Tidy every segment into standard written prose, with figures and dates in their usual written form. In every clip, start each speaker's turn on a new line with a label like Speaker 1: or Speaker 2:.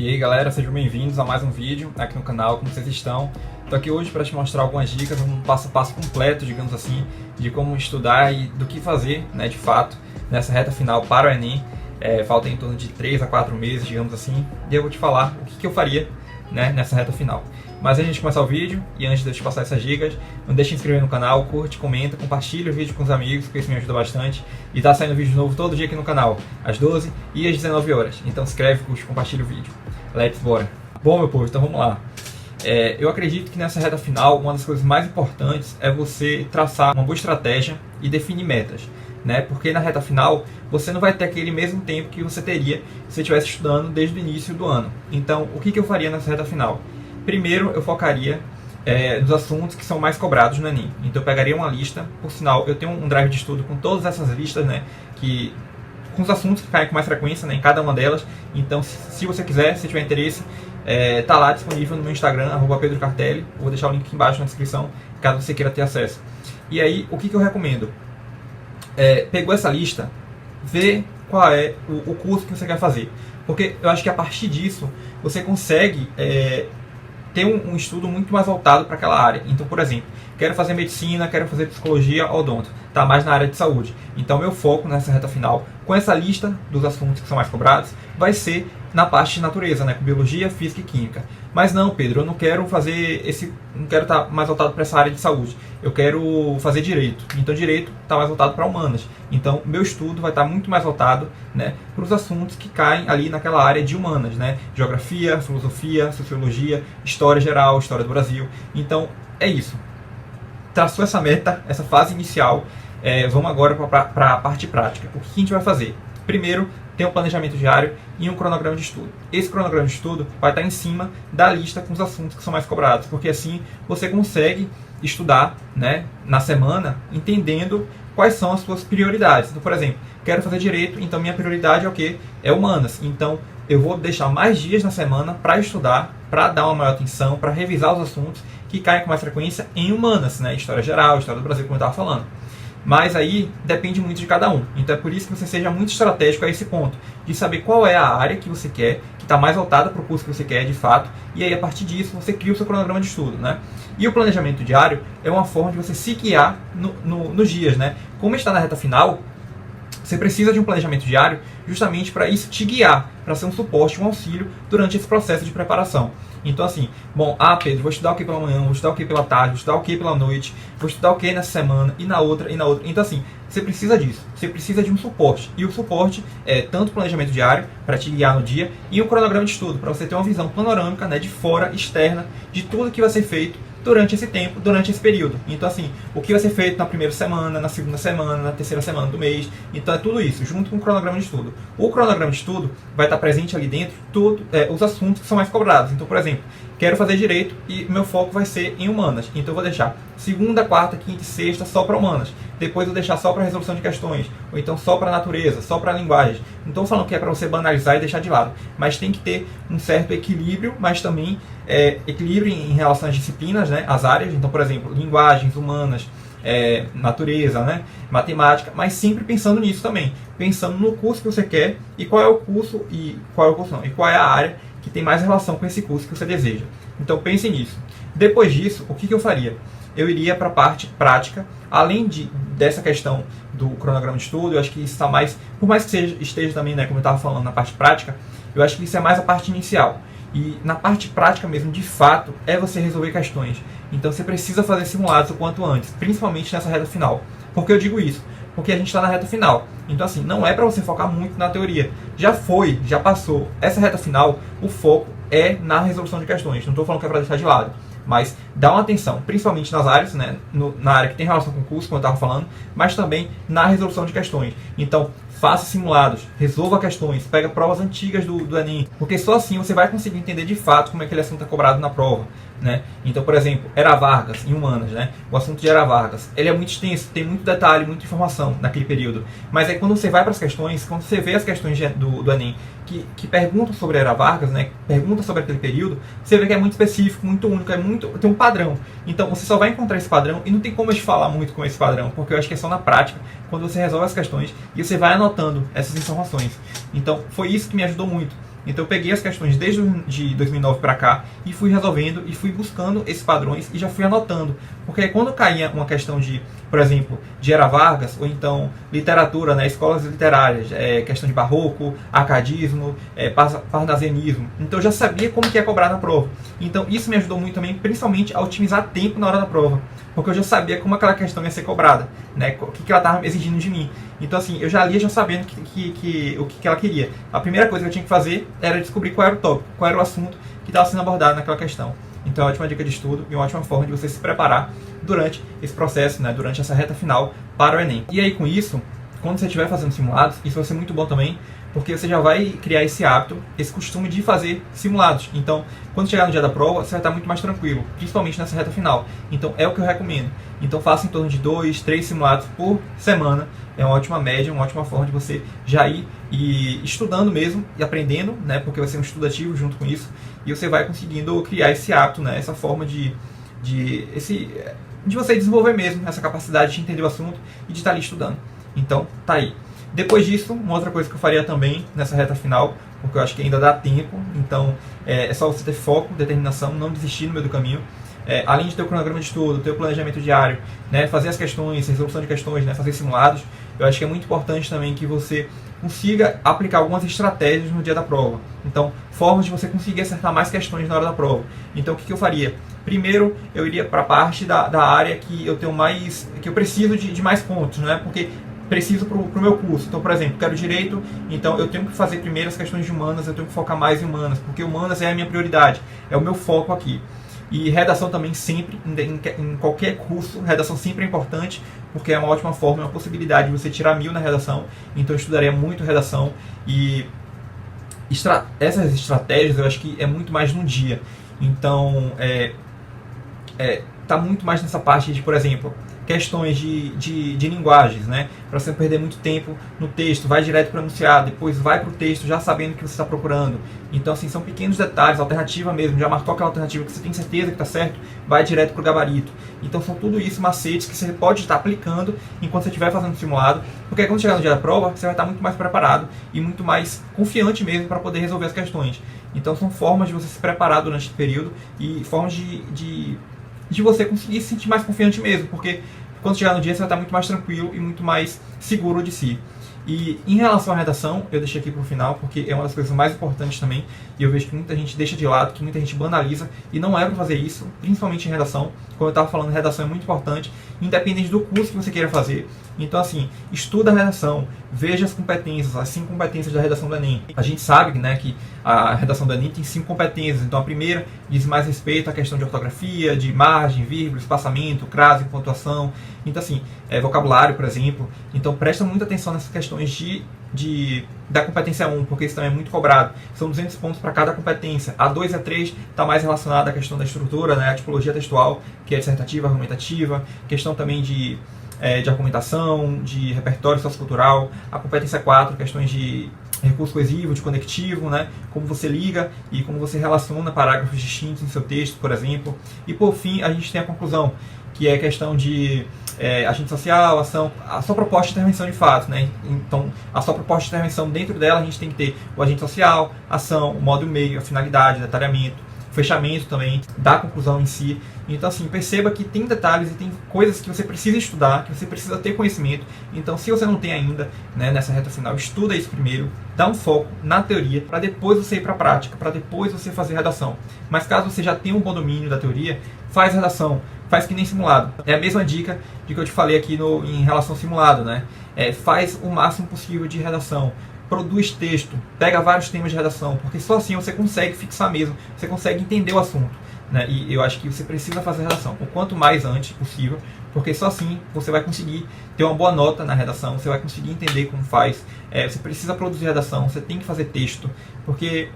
Speaker 1: E aí galera, sejam bem-vindos a mais um vídeo aqui no canal, como vocês estão? Estou aqui hoje para te mostrar algumas dicas, um passo a passo completo, digamos assim, de como estudar e do que fazer, né, de fato, nessa reta final para o Enem. Falta em torno de 3 a 4 meses, digamos assim, e eu vou te falar o que eu faria, né, nessa reta final. Mas antes de começar o vídeo, e antes de eu te passar essas dicas, não deixe de se inscrever no canal, curte, comenta, compartilha o vídeo com os amigos, porque isso me ajuda bastante. E tá saindo vídeo novo todo dia aqui no canal, às 12 e às 19 horas. Então se inscreve, curte, compartilha o vídeo. Let's bora! Bom, meu povo, então vamos lá. Eu acredito que nessa reta final, uma das coisas mais importantes é você traçar uma boa estratégia e definir metas, né? Porque na reta final, você não vai ter aquele mesmo tempo que você teria se você estivesse estudando desde o início do ano. Então, o que eu faria nessa reta final? Primeiro, eu focaria nos assuntos que são mais cobrados no Enem. Então, eu pegaria uma lista, por sinal, eu tenho um drive de estudo com todas essas listas, né? Com os assuntos que caem com mais frequência, né, em cada uma delas. Então, se você quiser, se tiver interesse, tá lá disponível no meu Instagram, @pedrocartelli. Vou deixar o link aqui embaixo na descrição, caso você queira ter acesso. E aí, o que eu recomendo? Pegou essa lista, vê qual é o curso que você quer fazer. Porque eu acho que a partir disso, você consegue ter um estudo muito mais voltado para aquela área. Então, por exemplo, quero fazer medicina, quero fazer psicologia, odonto, tá mais na área de saúde. Então, meu foco nessa reta final, com essa lista dos assuntos que são mais cobrados, vai ser na parte de natureza, né, com biologia, física e química. Mas não, Pedro, eu não quero não quero estar mais voltado para essa área de saúde. Eu quero fazer direito. Então, direito está mais voltado para humanas. Então, meu estudo vai estar muito mais voltado, né, para os assuntos que caem ali naquela área de humanas, né? Geografia, filosofia, sociologia, história geral, história do Brasil. Então, é isso. Traçou essa meta, essa fase inicial. Vamos agora para a parte prática. O que a gente vai fazer? Primeiro, tem um planejamento diário e um cronograma de estudo. Esse cronograma de estudo vai estar em cima da lista com os assuntos que são mais cobrados, porque assim você consegue estudar, né, na semana, entendendo quais são as suas prioridades. Então, por exemplo, quero fazer direito, então minha prioridade é o quê? É humanas. Então, eu vou deixar mais dias na semana para estudar, para dar uma maior atenção, para revisar os assuntos que caem com mais frequência em humanas, né? História geral, história do Brasil, como eu estava falando. Mas aí depende muito de cada um. Então é por isso que você seja muito estratégico a esse ponto, de saber qual é a área que você quer, que está mais voltada para o curso que você quer de fato, e aí a partir disso você cria o seu cronograma de estudo, né? E o planejamento diário é uma forma de você se guiar nos dias, né? Como está na reta final, você precisa de um planejamento diário justamente para isso te guiar, para ser um suporte, um auxílio durante esse processo de preparação. Então assim, Pedro, vou estudar o que pela manhã, vou estudar o que pela tarde, vou estudar o que pela noite, vou estudar o que nessa semana e na outra e na outra. Então assim, você precisa disso, você precisa de um suporte. E o suporte é tanto o planejamento diário, para te guiar no dia, e o cronograma de estudo, para você ter uma visão panorâmica, né, de fora, externa, de tudo que vai ser feito durante esse tempo, durante esse período. Então assim, o que vai ser feito na primeira semana, na segunda semana, na terceira semana do mês. Então é tudo isso, junto com o cronograma de estudo. O cronograma de estudo vai estar presente ali dentro os assuntos que são mais cobrados. Então, por exemplo, quero fazer direito e meu foco vai ser em humanas. Então eu vou deixar segunda, quarta, quinta e sexta só para humanas. Depois eu vou deixar só para resolução de questões. Ou então só para natureza, só para linguagem. Não estou falando que é para você banalizar e deixar de lado. Mas tem que ter um certo equilíbrio, mas também equilíbrio em relação às disciplinas, né, as áreas. Então, por exemplo, linguagens, humanas, natureza, né, matemática, mas sempre pensando nisso também. Pensando no curso que você quer e qual é o curso, e qual é a área que tem mais relação com esse curso que você deseja. Então pense nisso. Depois disso, o que eu faria? Eu iria para a parte prática, além dessa questão do cronograma de estudo. Eu acho que isso está mais, por mais que esteja também, né, como eu estava falando, na parte prática, eu acho que isso é mais a parte inicial. E na parte prática mesmo, de fato, é você resolver questões. Então você precisa fazer simulados o quanto antes, principalmente nessa reta final. Por que eu digo isso? Porque a gente está na reta final. Então assim, não é para você focar muito na teoria. Já passou. Essa reta final, o foco é na resolução de questões. Não estou falando que é para deixar de lado, mas dá uma atenção, principalmente nas áreas, né, na área que tem relação com o curso, como eu estava falando, mas também na resolução de questões. Então, faça simulados, resolva questões, pega provas antigas do Enem, porque só assim você vai conseguir entender de fato como aquele assunto é cobrado na prova, né? Então, por exemplo, Era Vargas, em humanas, né? O assunto de Era Vargas, ele é muito extenso, tem muito detalhe, muita informação naquele período. Mas aí quando você vai para as questões, quando você vê as questões do Enem que perguntam sobre Era Vargas, né? Perguntam sobre aquele período, você vê que é muito específico, muito único, tem um padrão. Então você só vai encontrar esse padrão e não tem como eu te falar muito com esse padrão, porque eu acho que é só na prática, quando você resolve as questões e você vai anotando essas informações. Então foi isso que me ajudou muito. Então eu peguei as questões desde de 2009 para cá e fui resolvendo e fui buscando esses padrões e já fui anotando. Porque quando caía uma questão de, por exemplo, de Era Vargas, ou então literatura, né, escolas literárias, questão de barroco, arcadismo, parnasianismo, então eu já sabia como que ia cobrar na prova. Então isso me ajudou muito também, principalmente a otimizar tempo na hora da prova, porque eu já sabia como aquela questão ia ser cobrada, né, o que ela estava exigindo de mim. Então assim, eu já lia já sabendo o que ela queria. A primeira coisa que eu tinha que fazer era descobrir qual era o tópico, qual era o assunto que estava sendo abordado naquela questão. Então é uma ótima dica de estudo e uma ótima forma de você se preparar durante esse processo, né, durante essa reta final para o Enem. E aí com isso, quando você estiver fazendo simulados, isso vai ser muito bom também, porque você já vai criar esse hábito, esse costume de fazer simulados. Então, quando chegar no dia da prova, você vai estar muito mais tranquilo, principalmente nessa reta final. Então, é o que eu recomendo. Então, faça em torno de 2, 3 simulados por semana. É uma ótima média, uma ótima forma de você já ir estudando mesmo e aprendendo, né? Porque vai ser um estudo ativo junto com isso. E você vai conseguindo criar esse hábito, né? Essa forma de você desenvolver mesmo essa capacidade de entender o assunto e de estar ali estudando. Então, tá aí. Depois disso, uma outra coisa que eu faria também nessa reta final, porque eu acho que ainda dá tempo, então é só você ter foco, determinação, não desistir no meio do caminho. Além de ter o cronograma de estudo, ter o planejamento diário, né, fazer as questões, resolução de questões, né, fazer simulados, eu acho que é muito importante também que você consiga aplicar algumas estratégias no dia da prova. Então, formas de você conseguir acertar mais questões na hora da prova. Então, o que eu faria? Primeiro, eu iria para a parte da área que eu tenho mais, que eu preciso de mais pontos, né? Porque preciso para o meu curso. Então, por exemplo, quero direito, então eu tenho que fazer primeiro as questões de humanas, eu tenho que focar mais em humanas, porque humanas é a minha prioridade, é o meu foco aqui. E redação também sempre, em qualquer curso, redação sempre é importante, porque é uma ótima forma, é uma possibilidade de você tirar 1000 na redação. Então eu estudaria muito redação e essas estratégias eu acho que é muito mais num dia. Então tá muito mais nessa parte de, por exemplo, questões de linguagens, né? Para você não perder muito tempo no texto, vai direto para o enunciado, depois vai para o texto já sabendo o que você está procurando. Então, assim, são pequenos detalhes, alternativa mesmo, já marcou aquela alternativa que você tem certeza que está certo, vai direto para o gabarito. Então, são tudo isso macetes que você pode estar aplicando enquanto você estiver fazendo o simulado, porque quando chegar no dia da prova, você vai estar muito mais preparado e muito mais confiante mesmo para poder resolver as questões. Então, são formas de você se preparar durante esse período e formas de você conseguir se sentir mais confiante mesmo, porque quando chegar no dia você vai estar muito mais tranquilo e muito mais seguro de si. E em relação à redação, eu deixei aqui para o final, porque é uma das coisas mais importantes também, e eu vejo que muita gente deixa de lado, que muita gente banaliza, e não é para fazer isso, principalmente em redação. Como eu estava falando, redação é muito importante, independente do curso que você queira fazer. Então, assim, estuda a redação, veja as competências, as 5 competências da redação do Enem. A gente sabe, né, que a redação do Enem tem 5 competências, então a primeira diz mais respeito à questão de ortografia, de margem, vírgula, espaçamento, crase, pontuação. Então, assim, vocabulário, por exemplo. Então, presta muita atenção nessas questões da competência 1, porque isso também é muito cobrado. São 200 pontos para cada competência. A 2 e a 3 está mais relacionada à questão da estrutura, né, a tipologia textual, que é dissertativa, argumentativa, questão também de argumentação, de repertório sociocultural. A competência 4, questões de recurso coesivo, de conectivo, né, como você liga e como você relaciona parágrafos distintos em seu texto, por exemplo. E por fim, a gente tem a conclusão, que é a questão de agente social, ação, a sua proposta de intervenção de fato, né? Então, a sua proposta de intervenção, dentro dela a gente tem que ter o agente social, ação, o modo e meio, a finalidade, detalhamento, fechamento também da conclusão em si. Então, assim, perceba que tem detalhes e tem coisas que você precisa estudar, que você precisa ter conhecimento. Então, se você não tem ainda, né, nessa reta final, estuda isso primeiro, dá um foco na teoria, para depois você ir para a prática, para depois você fazer redação. Mas caso você já tenha um bom domínio da teoria, faz redação, faz que nem simulado. É a mesma dica de que eu te falei aqui em relação ao simulado, né? Faz o máximo possível de redação. Produz texto, pega vários temas de redação, porque só assim você consegue fixar mesmo, você consegue entender o assunto, né? E eu acho que você precisa fazer redação o quanto mais antes possível, porque só assim você vai conseguir ter uma boa nota na redação, você vai conseguir entender como faz. Você precisa produzir redação, você tem que fazer texto, porque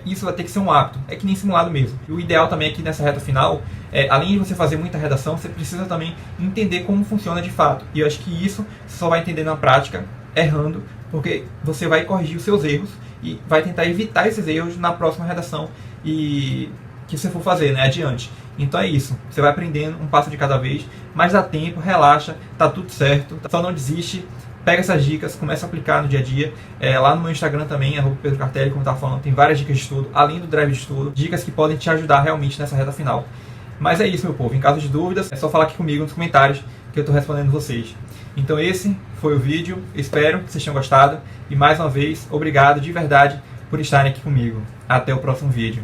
Speaker 1: isso vai ter que ser um hábito, é que nem simulado mesmo. E o ideal também é que nessa reta final, além de você fazer muita redação, você precisa também entender como funciona de fato. E eu acho que isso você só vai entender na prática, errando, porque você vai corrigir os seus erros e vai tentar evitar esses erros na próxima redação e que você for fazer, né, adiante. Então é isso, você vai aprendendo um passo de cada vez, mas dá tempo, relaxa, tá tudo certo, só não desiste, pega essas dicas, começa a aplicar no dia a dia. Lá no meu Instagram também, @Pedro Cartelli, como eu estava falando, tem várias dicas de estudo, além do drive de estudo, dicas que podem te ajudar realmente nessa reta final. Mas é isso, meu povo. Em caso de dúvidas, é só falar aqui comigo nos comentários que eu estou respondendo vocês. Então esse foi o vídeo, espero que vocês tenham gostado. E mais uma vez, obrigado de verdade por estarem aqui comigo. Até o próximo vídeo.